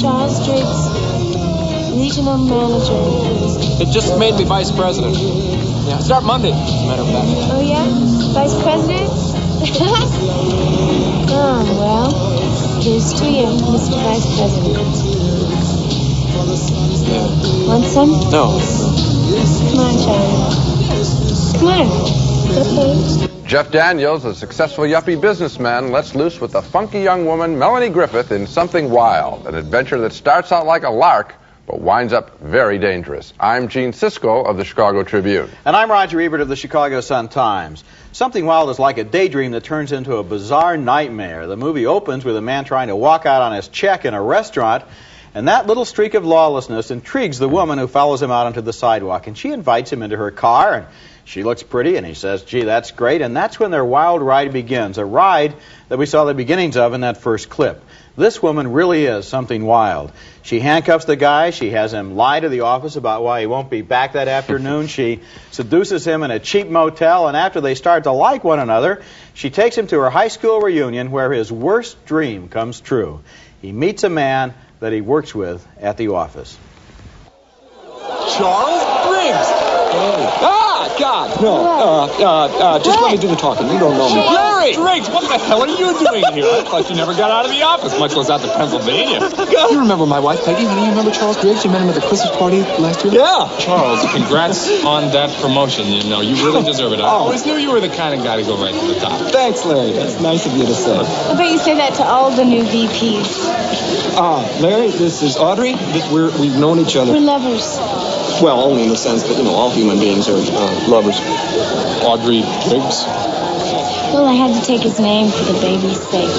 Charles Driggs, regional manager. It just made me vice president. Yeah, start Monday, as a matter of fact. Oh, yeah? Vice president? Oh, well, here's to you, Mr. Vice President. Yeah. Want some? No. Come on, Charlie. Come on. Okay. Jeff Daniels, a successful yuppie businessman, lets loose with the funky young woman Melanie Griffith in Something Wild, an adventure that starts out like a lark but winds up very dangerous. I'm Gene Siskel of the Chicago Tribune. And I'm Roger Ebert of the Chicago Sun-Times. Something Wild is like a daydream that turns into a bizarre nightmare. The movie opens with a man trying to walk out on his check in a restaurant, and that little streak of lawlessness intrigues the woman who follows him out onto the sidewalk, and she invites him into her car, and she looks pretty, and he says, gee, that's great, and that's when their wild ride begins, a ride that we saw the beginnings of in that first clip. This woman really is something wild. She handcuffs the guy, she has him lie to the office about why he won't be back that afternoon, she seduces him in a cheap motel, and after they start to like one another, she takes him to her high school reunion where his worst dream comes true. He meets a man that he works with at the office. Charles Driggs! Ah, God! No, just let me do the talking. You don't know me. Larry! Driggs, what the hell are you doing here? I thought you never got out of the office, much less out to Pennsylvania. You remember my wife, Peggy? Do you remember Charles Driggs? You met him at the Christmas party last year? Yeah. Charles, congrats on that promotion. You know, you really deserve it. I always knew you were the kind of guy to go right to the top. Thanks, Larry. That's nice of you to say. I bet you say that to all the new VPs. Larry, this is Audrey. We've known each other. We're lovers. Well, only in the sense that, all human beings are lovers. Audrey Driggs? Well, I had to take his name for the baby's sake.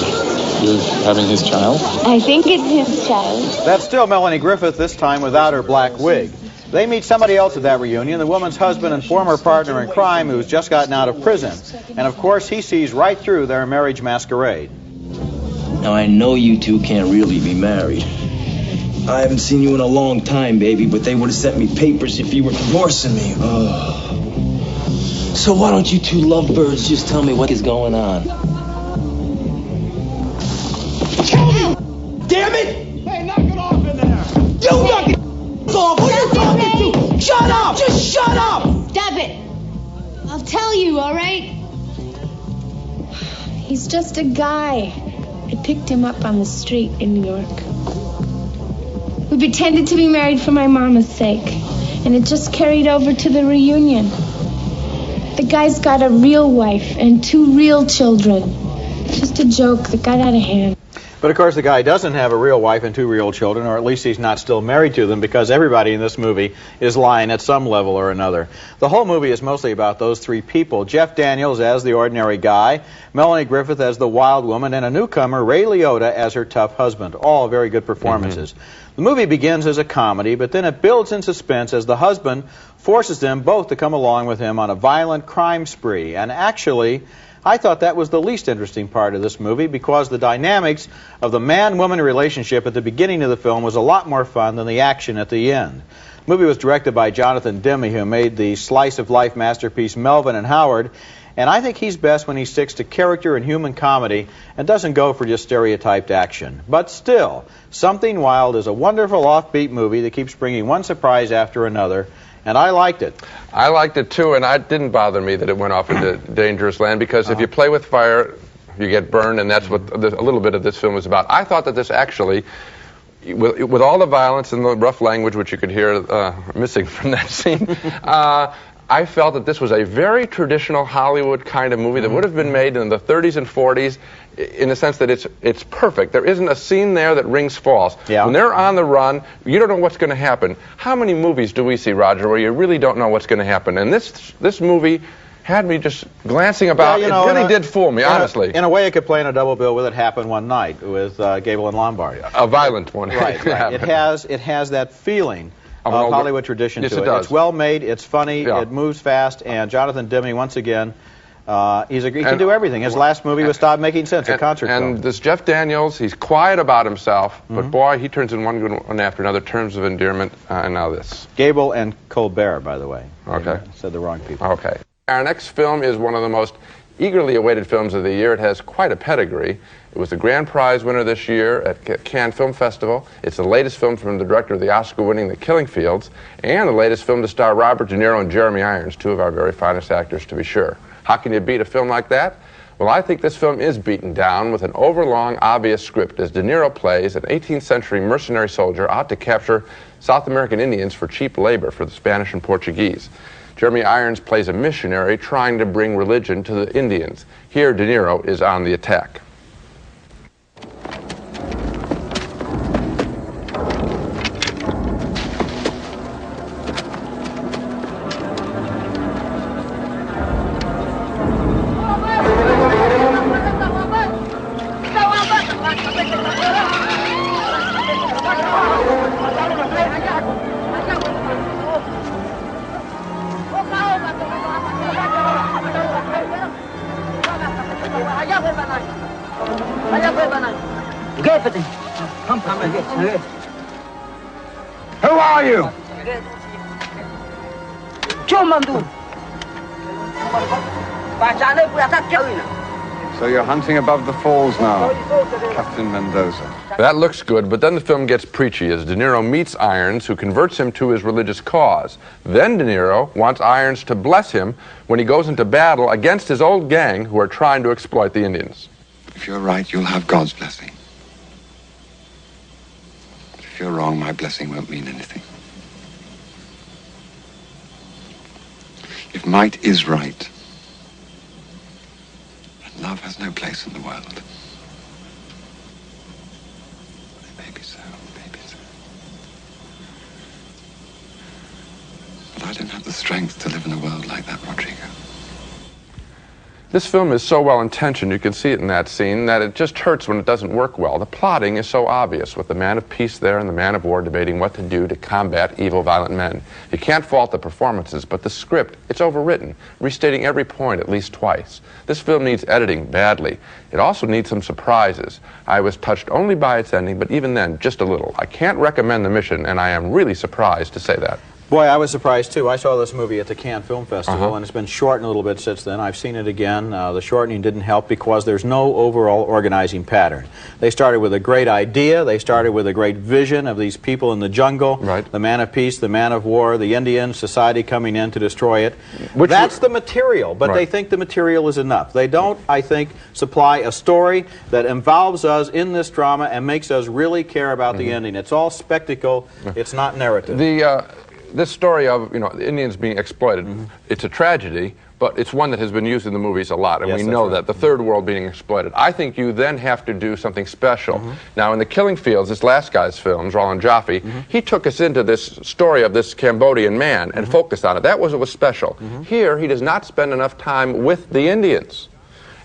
You're having his child? I think it's his child. That's still Melanie Griffith, this time without her black wig. They meet somebody else at that reunion, the woman's husband and former partner in crime who's just gotten out of prison. And of course, he sees right through their marriage masquerade. Now, I know you two can't really be married. I haven't seen you in a long time, baby, but they would have sent me papers if you were divorcing me. So why don't you two lovebirds just tell me what is going on? Damn it! Hey, knock it off in there! You knock it off! Who are you talking to? Shut up! Just shut up! Stop it. I'll tell you, all right? He's just a guy. I picked him up on the street in New York. We pretended to be married for my mama's sake, and it just carried over to the reunion. The guy's got a real wife and 2 real children. Just a joke that got out of hand. But of course, the guy doesn't have a real wife and 2 real children, or at least he's not still married to them, because everybody in this movie is lying at some level or another. The whole movie is mostly about those 3 people: Jeff Daniels as the ordinary guy, Melanie Griffith as the wild woman, and a newcomer, Ray Liotta, as her tough husband. All very good performances. The movie begins as a comedy, but then it builds in suspense as the husband forces them both to come along with him on a violent crime spree. And actually, I thought that was the least interesting part of this movie, because the dynamics of the man-woman relationship at the beginning of the film was a lot more fun than the action at the end. The movie was directed by Jonathan Demme, who made the slice-of-life masterpiece Melvin and Howard, and I think he's best when he sticks to character and human comedy and doesn't go for just stereotyped action. But still, Something Wild is a wonderful offbeat movie that keeps bringing one surprise after another, and I liked it. I liked it too, and it didn't bother me that it went off into dangerous land, because if you play with fire, you get burned, and that's what a little bit of this film is about. I thought that this actually, with all the violence and the rough language which you could hear missing from that scene, I felt that this was a very traditional Hollywood kind of movie that would have been made in the 30s and 40s, in the sense that it's perfect. There isn't a scene there that rings false. Yeah. When they're on the run, you don't know what's going to happen. How many movies do we see, Roger, where you really don't know what's going to happen? And this movie had me just glancing about. Yeah, you know, it really did fool me, honestly. In a way, it could play in a double bill with It Happened One Night with Gable and Lombard. A violent one. Right. It has that feeling of Hollywood tradition to it. Does. It's well made, it's funny, Yeah. it moves fast, and Jonathan Demme, once again, he can do everything. His last movie was Stop Making Sense, a concert film. And this Jeff Daniels, he's quiet about himself, but boy, he turns in one good one after another, terms of endearment, and now this. Gable and Colbert, by the way. Okay. I said the wrong people. Okay. Our next film is one of the most eagerly awaited films of the year. It has quite a pedigree. It was the grand prize winner this year at Cannes Film Festival. It's the latest film from the director of the Oscar-winning The Killing Fields, and the latest film to star Robert De Niro and Jeremy Irons, two of our very finest actors, to be sure. How can you beat a film like that? Well, I think this film is beaten down with an overlong, obvious script as De Niro plays an 18th century mercenary soldier out to capture South American Indians for cheap labor for the Spanish and Portuguese. Jeremy Irons plays a missionary trying to bring religion to the Indians. Here, De Niro is on the attack. Who are you? So you're hunting above the falls now, Captain Mendoza. That looks good, but then the film gets preachy as De Niro meets Irons, who converts him to his religious cause. Then De Niro wants Irons to bless him when he goes into battle against his old gang who are trying to exploit the Indians. If you're right, you'll have God's blessing. But if you're wrong, my blessing won't mean anything. If might is right, then love has no place in the world. Maybe so, maybe so. But I don't have the strength to live in a world like that, Rodrigo. This film is so well intentioned, you can see it in that scene, that it just hurts when it doesn't work well. The plotting is so obvious, with the man of peace there and the man of war debating what to do to combat evil, violent men. You can't fault the performances, but the script, it's overwritten, restating every point at least twice. This film needs editing badly. It also needs some surprises. I was touched only by its ending, but even then, just a little. I can't recommend The Mission, and I am really surprised to say that. Boy, I was surprised too. I saw this movie at the Cannes Film Festival, and it's been shortened a little bit since then. I've seen it again. The shortening didn't help because there's no overall organizing pattern. They started with a great idea. They started with a great vision of these people in the jungle, the man of peace, the man of war, the Indian society coming in to destroy it. That's the material, but they think the material is enough. They don't, I think, supply a story that involves us in this drama and makes us really care about the ending. It's all spectacle. It's not narrative. This story of, the Indians being exploited, it's a tragedy, but it's one that has been used in the movies a lot, and we know that, the third world being exploited. I think you then have to do something special. Now, in The Killing Fields, this last guy's films, Roland Joffe, he took us into this story of this Cambodian man and focused on it. That was what was special. Here, he does not spend enough time with the Indians.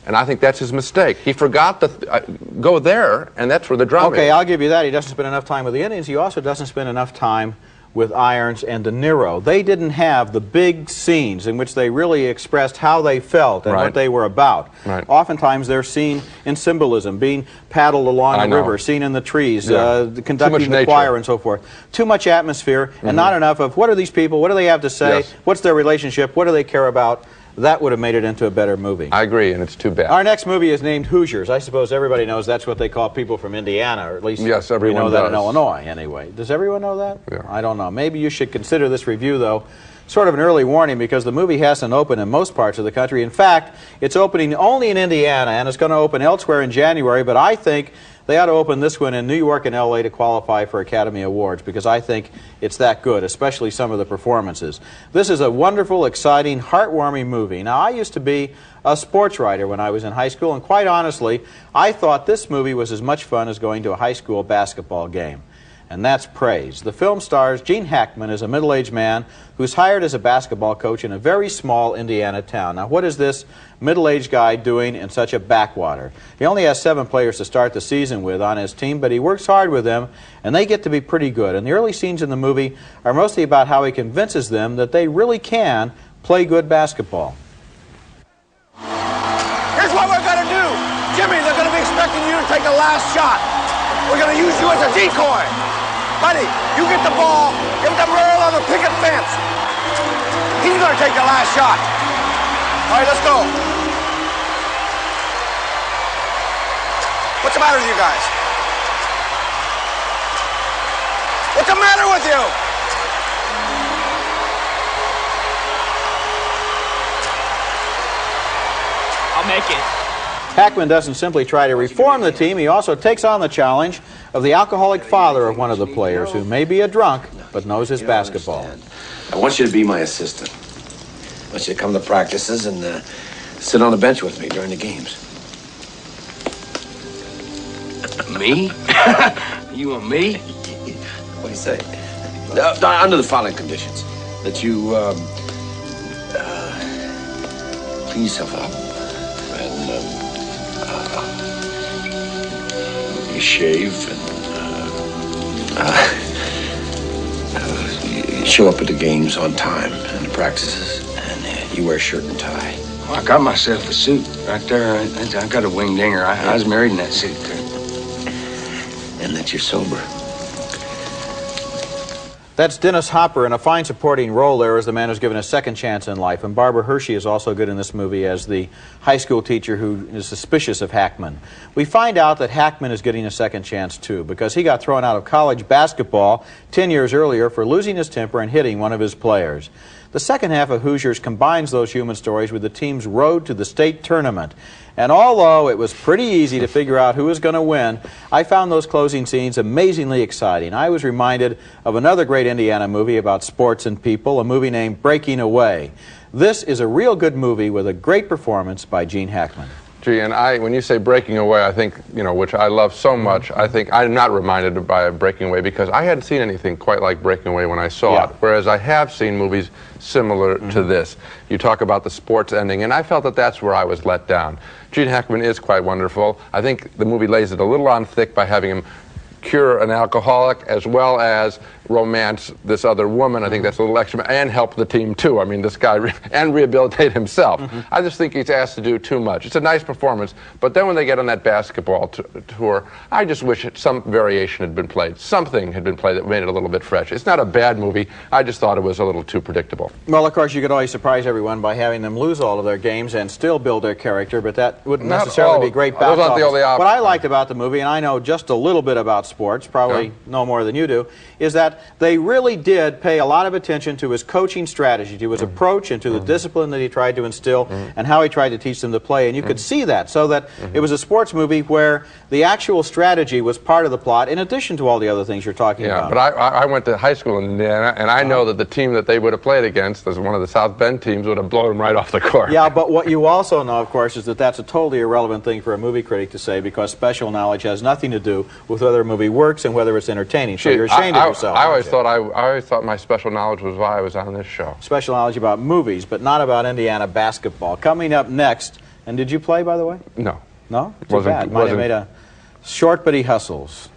And I think that's his mistake. He forgot to go there, and that's where the drama is. Okay, I'll give you that. He doesn't spend enough time with the Indians. He also doesn't spend enough time with Irons and De Niro. They didn't have the big scenes in which they really expressed how they felt and what they were about. Oftentimes they're seen in symbolism, being paddled along the river, seen in the trees, conducting the choir and so forth. Too much atmosphere and not enough of what are these people, what do they have to say, what's their relationship, what do they care about. That would have made it into a better movie. I agree, and it's too bad. Our next movie is named Hoosiers. I suppose everybody knows that's what they call people from Indiana, or at least everyone know does. that in Illinois, anyway. Does everyone know that? Yeah. I don't know. Maybe you should consider this review, though, sort of an early warning, because the movie hasn't opened in most parts of the country. In fact, it's opening only in Indiana, and it's going to open elsewhere in January, but I think they ought to open this one in New York and L.A. to qualify for Academy Awards, because I think it's that good, especially some of the performances. This is a wonderful, exciting, heartwarming movie. Now, I used to be a sports writer when I was in high school, and quite honestly, I thought this movie was as much fun as going to a high school basketball game. and that's praise. The film stars Gene Hackman as a middle-aged man who's hired as a basketball coach in a very small Indiana town. Now, what is this middle-aged guy doing in such a backwater? He only has 7 players to start the season with on his team, but he works hard with them, and they get to be pretty good. And the early scenes in the movie are mostly about how he convinces them that they really can play good basketball. Here's what we're going to do. Jimmy, they're going to be expecting you to take the last shot. We're going to use you as a decoy. Buddy, you get the ball, give the rail on the picket fence. He's going to take the last shot. All right, let's go. What's the matter with you guys? What's the matter with you? I'll make it. Hackman doesn't simply try to reform the team, he also takes on the challenge of the alcoholic father of one of the players who may be a drunk but knows his basketball. I want you to be my assistant. I want you to come to practices and sit on the bench with me during the games. Me? You want me? What do you say? Under the following conditions. That you clean yourself up and you shave and you show up at the games on time and the practices, and you wear a shirt and tie. Well, I got myself a suit right there. I got a wing dinger. I was married in that suit too. And that you're sober. That's Dennis Hopper in a fine supporting role there as the man who's given a second chance in life. And Barbara Hershey is also good in this movie as the high school teacher who is suspicious of Hackman. We find out that Hackman is getting a second chance too because he got thrown out of college basketball 10 years earlier for losing his temper and hitting one of his players. The second half of Hoosiers combines those human stories with the team's road to the state tournament. And although it was pretty easy to figure out who was going to win, I found those closing scenes amazingly exciting. I was reminded of another great Indiana movie about sports and people, a movie named Breaking Away. This is a real good movie with a great performance by Gene Hackman. Gee, and when you say Breaking Away, I think, which I love so much, I think I'm not reminded by Breaking Away because I hadn't seen anything quite like Breaking Away when I saw it, whereas I have seen movies similar to this. You talk about the sports ending, and I felt that that's where I was let down. Gene Hackman is quite wonderful. I think the movie lays it a little on thick by having him cure an alcoholic as well as romance this other woman. I think that's a little extra, and help the team too. I mean, this guy, and rehabilitate himself. I just think he's asked to do too much. It's a nice performance, but then when they get on that basketball tour, I just wish some variation had been played. Something had been played that made it a little bit fresh. It's not a bad movie. I just thought it was a little too predictable. Well, of course, you could always surprise everyone by having them lose all of their games and still build their character, but that wouldn't necessarily be great box office. What I liked about the movie, and I know just a little bit about sports, probably no more than you do, is that they really did pay a lot of attention to his coaching strategy, to his approach, and to the discipline that he tried to instill, and how he tried to teach them to play. And you could see that, so that it was a sports movie where the actual strategy was part of the plot, in addition to all the other things you're talking about. Yeah, but I went to high school in Indiana, and I know that the team that they would have played against, as one of the South Bend teams, would have blown them right off the court. Yeah, but what you also know, of course, is that that's a totally irrelevant thing for a movie critic to say, because special knowledge has nothing to do with whether a movie works and whether it's entertaining. So you're ashamed of yourself. I always thought my special knowledge was why I was on this show. Special knowledge about movies, but not about Indiana basketball. Coming up next, and did you play, by the way? No. No? Too bad. Might have made a short, but he hustles.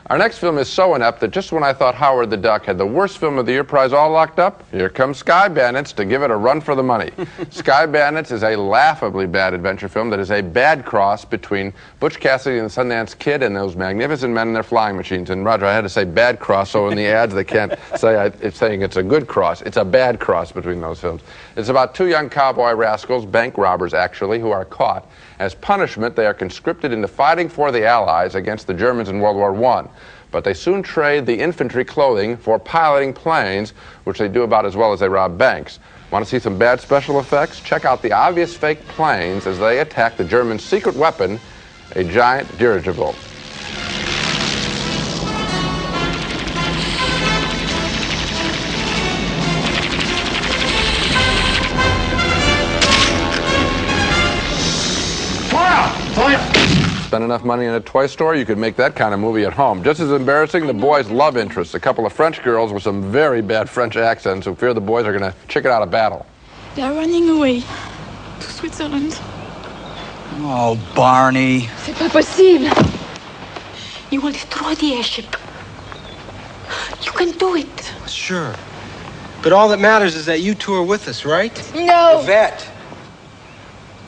Our next film is so inept that just when I thought Howard the Duck had the worst film of the year prize all locked up, here comes Sky Bandits to give it a run for the money. Sky Bandits is a laughably bad adventure film that is a bad cross between Butch Cassidy and the Sundance Kid and those magnificent men in their flying machines. And Roger, I had to say bad cross, so in the ads they can't say it's saying it's a good cross. It's a bad cross between those films. It's about two young cowboy rascals, bank robbers actually, who are caught. As punishment, they are conscripted into fighting for the Allies against the Germans in World War I. But they soon trade the infantry clothing for piloting planes, which they do about as well as they rob banks. Want to see some bad special effects? Check out the obvious fake planes as they attack the German secret weapon, a giant dirigible. Spend enough money in a toy store, you could make that kind of movie at home. Just as embarrassing, the boys' love interests. A couple of French girls with some very bad French accents who fear the boys are going to chicken out of battle. They are running away to Switzerland. Oh, Barney. C'est pas possible. You will destroy the airship. You can do it. Sure. But all that matters is that you two are with us, right? No. Yvette.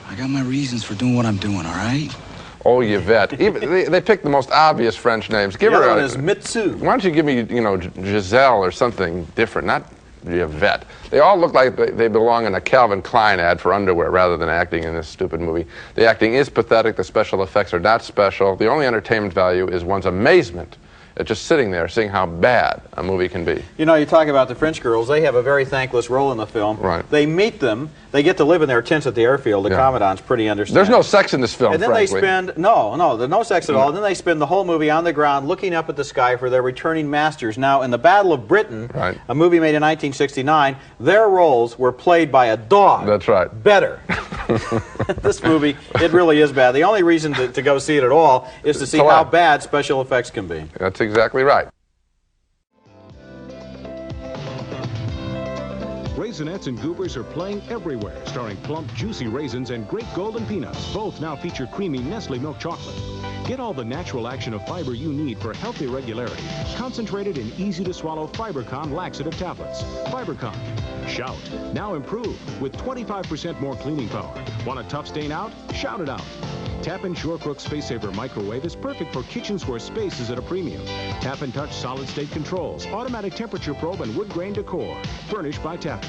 I got my reasons for doing what I'm doing, all right? Oh, Yvette. Even, they picked the most obvious French names. Give the her other a... one is Mitsu. Why don't you give me, Giselle or something different, not Yvette. They all look like they belong in a Calvin Klein ad for underwear rather than acting in this stupid movie. The acting is pathetic. The special effects are not special. The only entertainment value is one's amazement at just sitting there seeing how bad a movie can be. You know, you talk about the French girls. They have a very thankless role in the film. Right. They meet them. They get to live in their tents at the airfield. The commandant's pretty understanding. There's no sex in this film, and then frankly. they spend, no, there's no sex at all. And then they spend the whole movie on the ground looking up at the sky for their returning masters. Now, in the Battle of Britain, a movie made in 1969, their roles were played by a dog. That's right. Better. This movie, it really is bad. The only reason to go see it at all is to see how bad special effects can be. That's exactly right. Raisinets and Goobers are playing everywhere, starring plump, juicy raisins and great golden peanuts. Both now feature creamy Nestle milk chocolate. Get all the natural action of fiber you need for healthy regularity. Concentrated in easy-to-swallow FiberCon laxative tablets. FiberCon. Shout. Now improved with 25% more cleaning power. Want a tough stain out? Shout it out. Tap and SureCook Space Saver Microwave is perfect for kitchens where space is at a premium. Tap and Touch solid state controls, automatic temperature probe, and wood grain decor. Furnished by Tap.